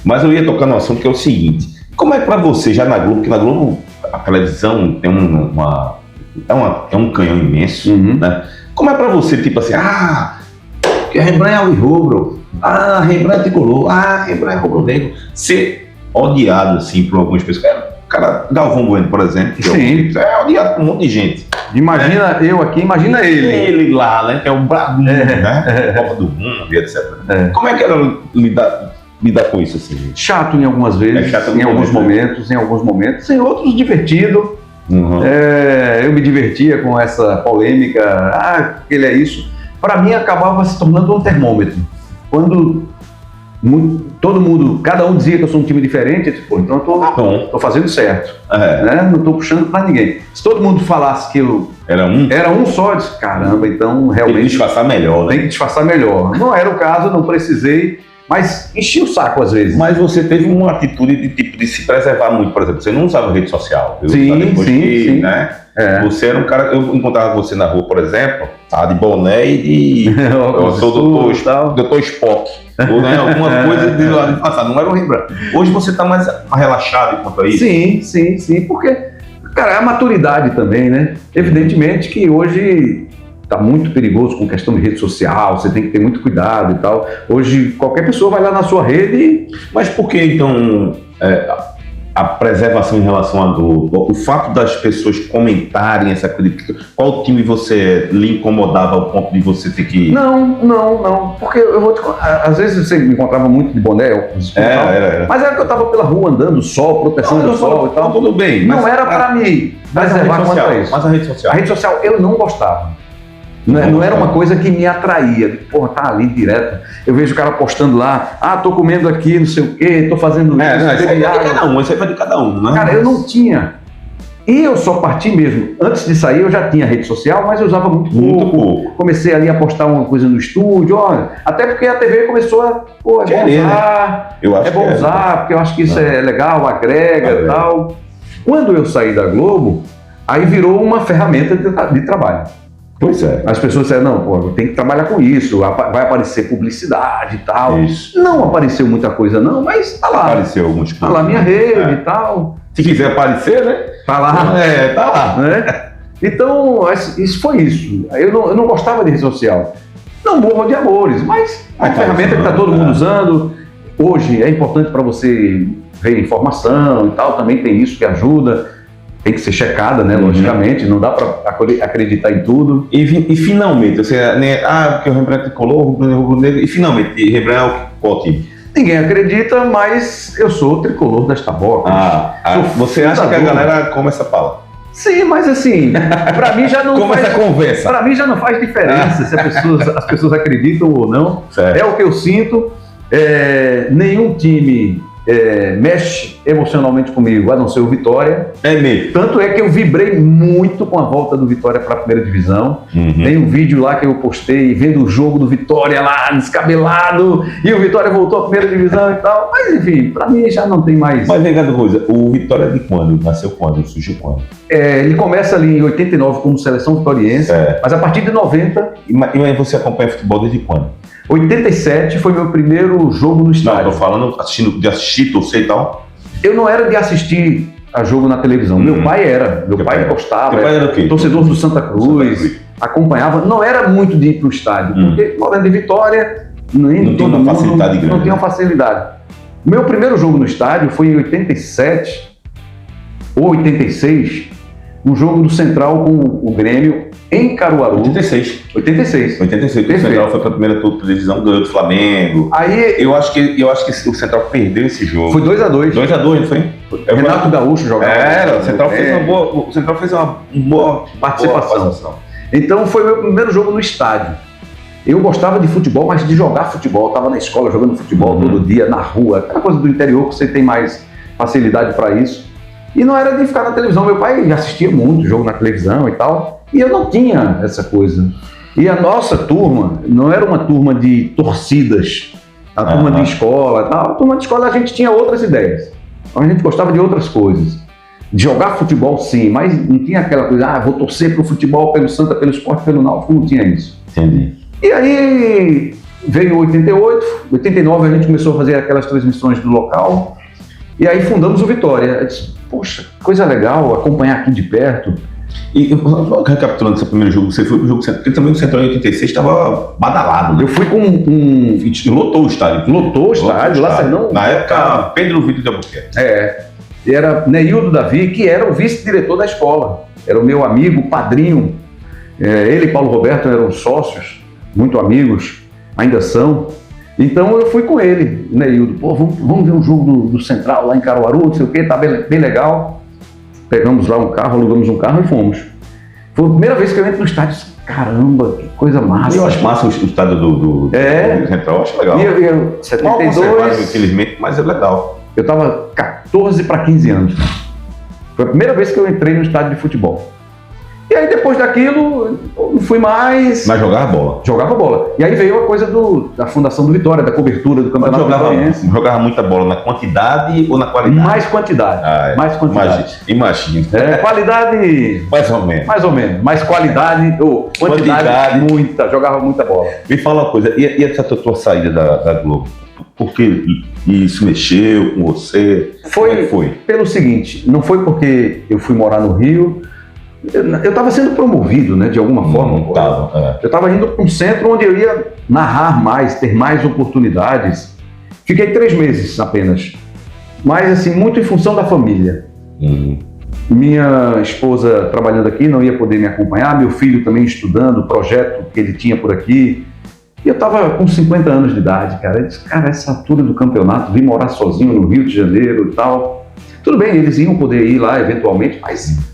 Mas eu ia tocar no assunto que é o seguinte: como é pra você, já na Globo, porque na Globo a televisão tem um canhão imenso, né? Como é pra você, tipo assim, que Rembrandt é alvirrubro, Rembrandt é tricolor, Rembrandt é rubro-negro, ser odiado assim por algumas pessoas? O cara, Galvão Bueno, por exemplo, que é odiado por um monte de gente. Imagina eu aqui, imagina ele. Ele lá, né? Que é o Brabo, né? Copa do Mundo, etc. Como é que era lidar com isso assim? Chato em algumas vezes, em alguns momentos, em outros divertido. Eu me divertia com essa polêmica, ele é isso. Para mim acabava se tornando um termômetro. Quando todo mundo, cada um dizia que eu sou um time diferente, eu disse, pô, então eu tô fazendo certo, né? Não tô puxando para ninguém. Se todo mundo falasse que eu era um só, eu disse, caramba, então realmente... Tem que disfarçar melhor, né? Tem que disfarçar melhor. Não era o caso, não precisei, mas enchi o saco às vezes. Mas você teve uma atitude de se preservar muito, por exemplo, você não usava rede social. Sim. Né? Você era um cara, eu encontrava você na rua, por exemplo, de boné e eu sou doutor Spock, ou né, alguma coisa de lá do passado, não era o Rembrandt. Hoje você está mais relaxado quanto a isso? Sim, porque, cara, é a maturidade também, né? Evidentemente que hoje está muito perigoso com questão de rede social, você tem que ter muito cuidado e tal. Hoje qualquer pessoa vai lá na sua rede. Mas por que então a preservação em relação à dor? O fato das pessoas comentarem essa crítica, qual time você lhe incomodava ao ponto de você ter que... Não, porque eu vou te contar, às vezes você me encontrava muito de boné, mas era que eu estava pela rua andando, sol, proteção do sol e tal. Tudo bem. Não era para me preservar quanto a isso. Mas a rede social? A rede social eu não gostava. Não era uma coisa que me atraía. Porra, tá ali direto. Eu vejo o cara postando lá, tô comendo aqui, não sei o quê, tô fazendo isso. Isso aí vai de cada um, né? Cara, eu não tinha. E eu só parti mesmo. Antes de sair eu já tinha rede social, mas eu usava muito pouco. Comecei ali a postar uma coisa no estúdio, até porque a TV começou a, bom usar, bom usar, porque eu acho que isso é legal, agrega e tal. Quando eu saí da Globo, aí virou uma ferramenta de trabalho. Pois é. As pessoas disseram, não, tem que trabalhar com isso, vai aparecer publicidade e tal. Isso. Não apareceu muita coisa não, mas tá lá. Apareceu algumas coisas. Tá lá minha rede e tal. Se quiser aparecer, né? Tá lá. Tá lá. Né? Então, isso foi isso. Eu não gostava de rede social. Não morro de amores, mas é uma ferramenta que tá todo mundo usando. Hoje é importante para você ver informação e tal, também tem isso que ajuda. Tem que ser checada, né? Logicamente, não dá para acreditar em tudo. E finalmente, você, né? Porque o Rembrandt é tricolor, rubro-negro, e finalmente, Rembrandt é qual time? Ninguém acredita, mas eu sou o tricolor das tabocas. Você acha que a galera come essa pala? Sim, mas assim, para mim já não faz... essa conversa? Para mim já não faz diferença se as pessoas acreditam ou não. Certo. É o que eu sinto. Nenhum time... mexe emocionalmente comigo, a não ser o Vitória. É mesmo. Tanto é que eu vibrei muito com a volta do Vitória para a primeira divisão. Tem um vídeo lá que eu postei vendo o jogo do Vitória lá, descabelado, e o Vitória voltou à primeira divisão e tal. Mas enfim, para mim já não tem mais. Mas vem cá, coisa, o Vitória de quando? Nasceu quando? Surgiu quando? Ele começa ali em 89 como seleção vitoriense, mas a partir de 90... E você acompanha futebol desde quando? 87 foi meu primeiro jogo no estádio. Não, tô falando de assistir, torcer e tal. Eu não era de assistir a jogo na televisão. Meu pai era. Meu pai gostava. Meu pai era o quê? Torcedor do Santa Cruz. Acompanhava. Não era muito de ir para o estádio. Porque, morando de Vitória, não tinha uma facilidade grande. Não tinha uma facilidade. Meu primeiro jogo no estádio foi em 87 ou 86, um jogo do Central com o Grêmio. em Caruaru. 86. 86. 86. O Central foi para a primeira televisão, ganhou do Flamengo. Aí, eu acho que o Central perdeu esse jogo. Foi 2-2. 2-2, não foi? Renato Gaúcho jogava. O Central fez uma boa participação. Então foi meu primeiro jogo no estádio. Eu gostava de futebol, mas de jogar futebol. Eu estava na escola jogando futebol todo dia, na rua. Aquela coisa do interior que você tem mais facilidade para isso. E não era de ficar na televisão. Meu pai assistia muito jogo na televisão e tal. E eu não tinha essa coisa. E a nossa turma não era uma turma de torcidas. A turma de escola e tal. A turma de escola a gente tinha outras ideias. A gente gostava de outras coisas. De jogar futebol sim, mas não tinha aquela coisa, vou torcer pro futebol, pelo Santa, pelo Sport, pelo Náutico. Não tinha isso. Entendi. E aí veio 88, 89 a gente começou a fazer aquelas transmissões do local. E aí fundamos o Vitória. Eu disse, poxa, coisa legal acompanhar aqui de perto. E recapitulando seu primeiro jogo, você foi pro jogo Central, porque também o Central em 86 estava badalado. Né? Eu fui com lotou o estádio. Lotou o estádio, lá não. Na época, Pedro Vitor de Albuquerque. E era Neildo Davi, que era o vice-diretor da escola. Era o meu amigo, padrinho. Ele e Paulo Roberto eram sócios, muito amigos, ainda são. Então eu fui com ele, Neildo. Pô, vamos ver um jogo do Central lá em Caruaru, não sei o quê, tá bem legal. Pegamos lá um carro, alugamos um carro e fomos. Foi a primeira vez que eu entro no estádio. Caramba, que coisa massa. Eu acho massa o estádio do Central, eu acho legal. Eu 72, infelizmente, mas é legal. Eu estava 14 para 15 anos. Foi a primeira vez que eu entrei no estádio de futebol. E aí depois daquilo, não fui mais... Mas jogava bola. Jogava bola. E aí veio a coisa da Fundação do Vitória, da cobertura do Campeonato Vitoriense. Jogava muita bola na quantidade ou na qualidade? Mais quantidade. Mais quantidade. Imagina. Qualidade... Mais ou menos. Mais ou menos. Mas qualidade... quantidade muita. Jogava muita bola. Me fala uma coisa. E essa tua saída da Globo? Por que isso mexeu com você? Foi pelo seguinte. Não foi porque eu fui morar no Rio... Eu estava sendo promovido, né, de alguma forma. Eu estava indo para um centro onde eu ia narrar mais, ter mais oportunidades. Fiquei 3 meses apenas. Mas, assim, muito em função da família. Minha esposa trabalhando aqui não ia poder me acompanhar, meu filho também estudando, o projeto que ele tinha por aqui. E eu estava com 50 anos de idade, cara. Eu disse, cara, essa altura do campeonato, vim morar sozinho no Rio de Janeiro e tal. Tudo bem, eles iam poder ir lá eventualmente, mas...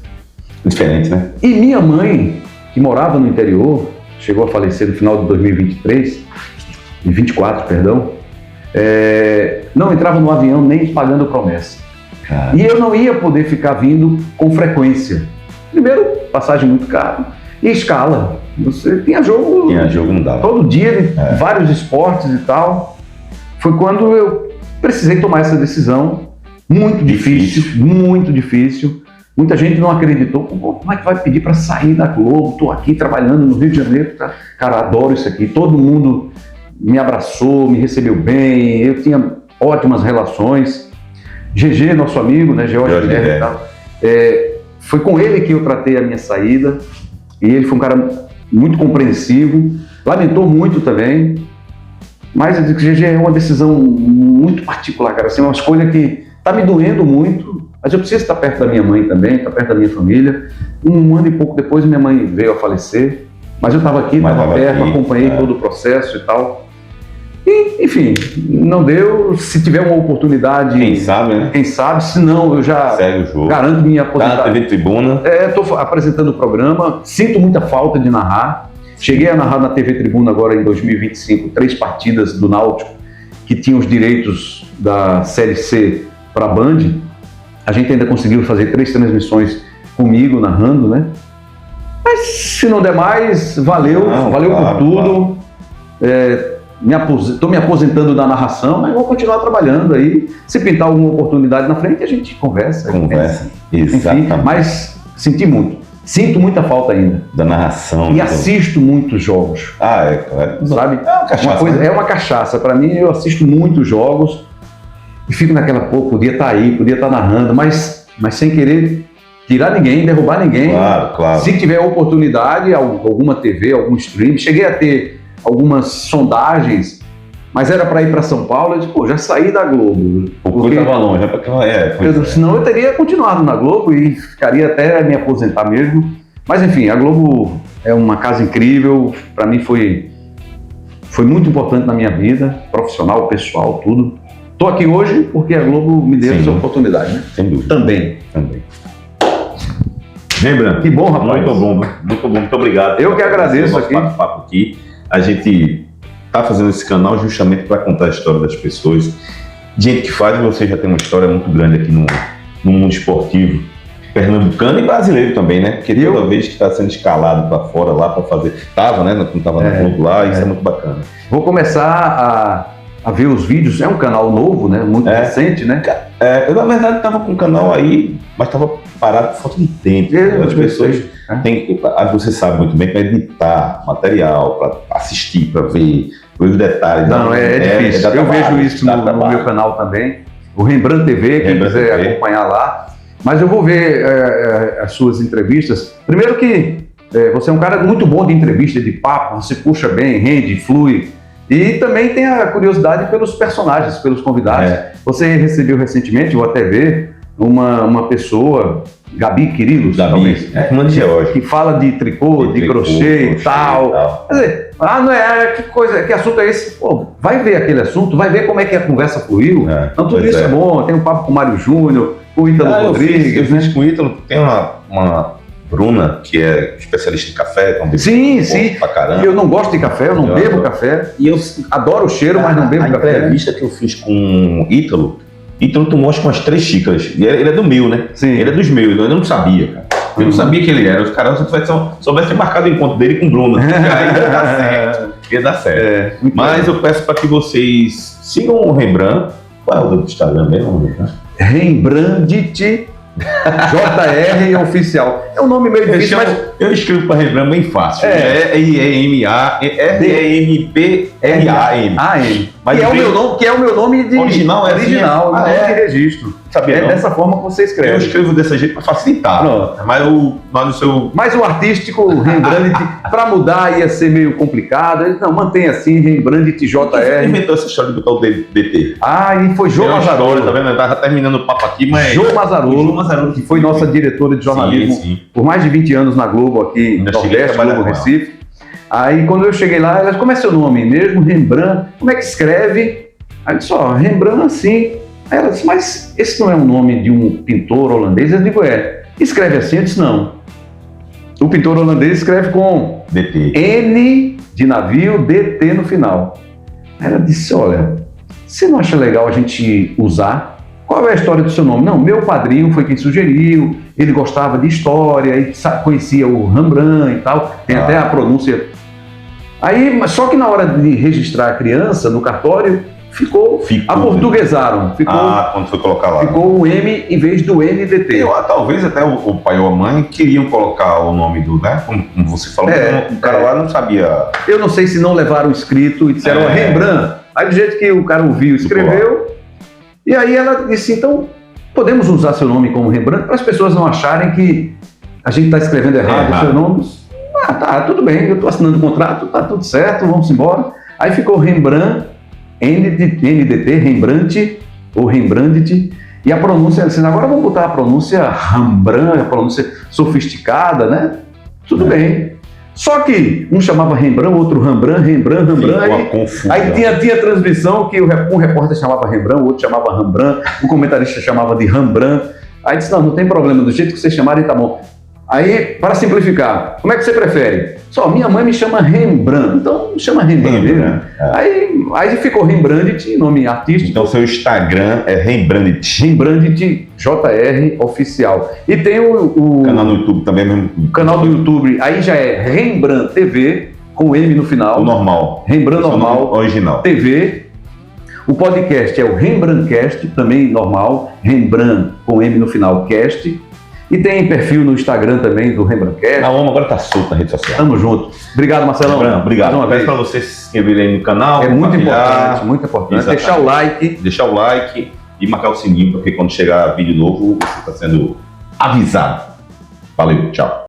Diferente, né? E minha mãe, que morava no interior, chegou a falecer no final de 2024, perdão, não entrava no avião nem pagando promessa. Cara. E eu não ia poder ficar vindo com frequência. Primeiro, passagem muito cara e escala. Você tinha jogo não dava. Todo dia, de vários esportes e tal. Foi quando eu precisei tomar essa decisão. Muito difícil, muito difícil. Muita gente não acreditou. Como é que vai pedir para sair da Globo? Estou aqui trabalhando no Rio de Janeiro. Cara, adoro isso aqui. Todo mundo me abraçou, me recebeu bem. Eu tinha ótimas relações. GG, nosso amigo, né? George Guilherme e tal. Foi com ele que eu tratei a minha saída. E ele foi um cara muito compreensivo. Lamentou muito também. Mas eu digo que GG é uma decisão muito particular, cara. Assim, uma escolha que está me doendo muito. Mas eu preciso estar perto da minha mãe também, estar perto da minha família. 1 ano e pouco depois, minha mãe veio a falecer. Mas eu estava aqui, estava perto, acompanhei todo o processo e tal. E, enfim, não deu. Se tiver uma oportunidade... Quem sabe, né? Quem sabe, se não, eu já segue o jogo. Garanto minha aposentadoria. Tá na TV Tribuna. Estou apresentando o programa, sinto muita falta de narrar. Cheguei a narrar na TV Tribuna agora em 2025, 3 partidas do Náutico, que tinham os direitos da Série C para a Band. A gente ainda conseguiu fazer 3 transmissões comigo, narrando, né? Mas se não der mais, valeu por tudo. Estou me aposentando da narração, mas vou continuar trabalhando aí. Se pintar alguma oportunidade na frente, a gente conversa. Exatamente. Enfim, mas sinto muita falta ainda. Da narração. E assisto muitos jogos. Claro. Sabe? É uma cachaça. É uma cachaça. Para mim, eu assisto muitos jogos. E fico naquela, podia estar aí, podia estar narrando, mas sem querer tirar ninguém, derrubar ninguém. Claro. Se tiver oportunidade, alguma TV, algum stream, cheguei a ter algumas sondagens, mas era para ir para São Paulo, eu disse, já saí da Globo. Porque estava longe, senão eu teria continuado na Globo e ficaria até me aposentar mesmo. Mas enfim, a Globo é uma casa incrível, para mim foi muito importante na minha vida, profissional, pessoal, tudo. Estou aqui hoje porque a Globo me deu essa oportunidade, né? Sem dúvida. Também. Rembrandt, que bom, rapaz. Muito bom, muito obrigado. Eu que agradeço aqui. Papo aqui. A gente está fazendo esse canal justamente para contar a história das pessoas. Gente que faz, você já tem uma história muito grande aqui no mundo esportivo, pernambucano e brasileiro também, né? Porque toda vez que está sendo escalado para fora lá para fazer, estava, né? Quando estava na Globo lá, isso é muito bacana. Vou começar a ver os vídeos, é um canal novo, né? Muito recente, né? Eu, na verdade, estava com um canal aí, mas estava parado por falta de tempo. As pessoas têm, você sabe muito bem, para editar material, para assistir, para ver os detalhes. Não, é difícil. Eu vejo isso no meu canal também, o Rembrandt TV, quem quiser acompanhar lá. Mas eu vou ver as suas entrevistas. Primeiro que você é um cara muito bom de entrevista, de papo, você puxa bem, rende, flui. E também tem a curiosidade pelos personagens, pelos convidados. Você recebeu recentemente, vou até ver, uma pessoa, Gabi Quirilos, talvez, que fala de tricô, de crochê e tal. Quer dizer, não que coisa, que assunto é esse? Pô, vai ver aquele assunto, vai ver como é que a conversa fluiu. Então tudo isso é bom. Tem um papo com o Mário Júnior, com o Ítalo Rodrigues. Eu fiz com o Ítalo, tem uma Bruna, que é especialista em café, sim. Pra caramba. Eu não gosto de café, eu não bebo café. E eu adoro o cheiro, mas não bebo café. A entrevista que eu fiz com o Ítalo tomou acho que umas 3 xícaras. E ele é do meu, né? Sim. Ele é dos meus, eu não sabia, cara. Eu não sabia que ele era. Os caras soubessem marcado o encontro dele com Bruna. Aí ia dar certo. Mas eu peço para que vocês sigam o Rembrandt. Qual é o do Instagram mesmo? Rembrandt JR Oficial. É um nome meio difícil, mas eu escrevo para Rembrandt bem fácil. R-E-M-A-R-E-M-P-R-A-M. Que é o meu nome de original, de registro. Sabia, dessa forma que você escreve. Eu escrevo desse jeito para facilitar. Mas o artístico Rembrandt, para mudar ia ser meio complicado. Ele não, mantém assim, Rembrandt JR. Quem inventou essa história de botar o DT? E foi Jô Mazzarolo. Tá vendo? Eu tava terminando o papo aqui, mas... Jô Mazzarolo, que foi nossa diretora de jornalismo por mais de 20 anos na Globo aqui no Nordeste, Globo Recife. Aí quando eu cheguei lá, ela, como é seu nome mesmo? Rembrandt. Como é que escreve? Aí eu disse, Rembrandt assim. Aí ela disse, mas esse não é o nome de um pintor holandês? Eu digo, escreve assim? Eu disse, não. O pintor holandês escreve com DT. N de navio, DT no final. Aí ela disse, olha, você não acha legal a gente usar? Qual é a história do seu nome? Não, meu padrinho foi quem sugeriu, ele gostava de história, ele conhecia o Rembrandt e tal, tem até a pronúncia. Aí, só que na hora de registrar a criança no cartório, aportuguesaram. Quando foi colocar lá. Ficou o M em vez do NDT. Talvez até o pai ou a mãe queriam colocar o nome do, né? Como você falou, o cara lá não sabia. Eu não sei se não levaram escrito e disseram Rembrandt. Aí do jeito que o cara ouviu, escreveu. E aí ela disse, então, podemos usar seu nome como Rembrandt para as pessoas não acharem que a gente está escrevendo errado o seu nome? Tá, tudo bem, eu estou assinando o contrato, tá tudo certo, vamos embora. Aí ficou Rembrandt, NDT, Rembrandt ou Rembrandt, e a pronúncia, assim, agora vamos botar a pronúncia Rembrandt, a pronúncia sofisticada, né? Tudo bem. Só que um chamava Rembrandt, outro Rembrandt. Aí tinha transmissão que um repórter chamava Rembrandt, o outro chamava Rembrandt, o comentarista chamava de Rembrandt. Aí disse, não tem problema, do jeito que vocês chamarem tá bom. Aí, para simplificar, como é que você prefere? Minha mãe me chama Rembrandt, então chama Rembrandt. Aí ficou Rembrandt, nome artístico. Então seu Instagram é Rembrandt. Rembrandt JR Oficial. E tem o canal no YouTube também mesmo. O canal do YouTube, aí já é Rembrandt TV, com M no final. O normal. Rembrandt normal. Original. TV. O podcast é o Rembrandtcast, também normal. Rembrandt com M no final, cast. E tem perfil no Instagram também do Rembrandtcast. A OMA agora tá solto na rede social. Tamo junto. Obrigado, Marcelão. Obrigado. Peço para vocês se inscreverem aí no canal. É muito importante, muito importante. Deixar o like. Deixar o like e marcar o sininho, porque quando chegar vídeo novo, você está sendo avisado. Valeu, tchau.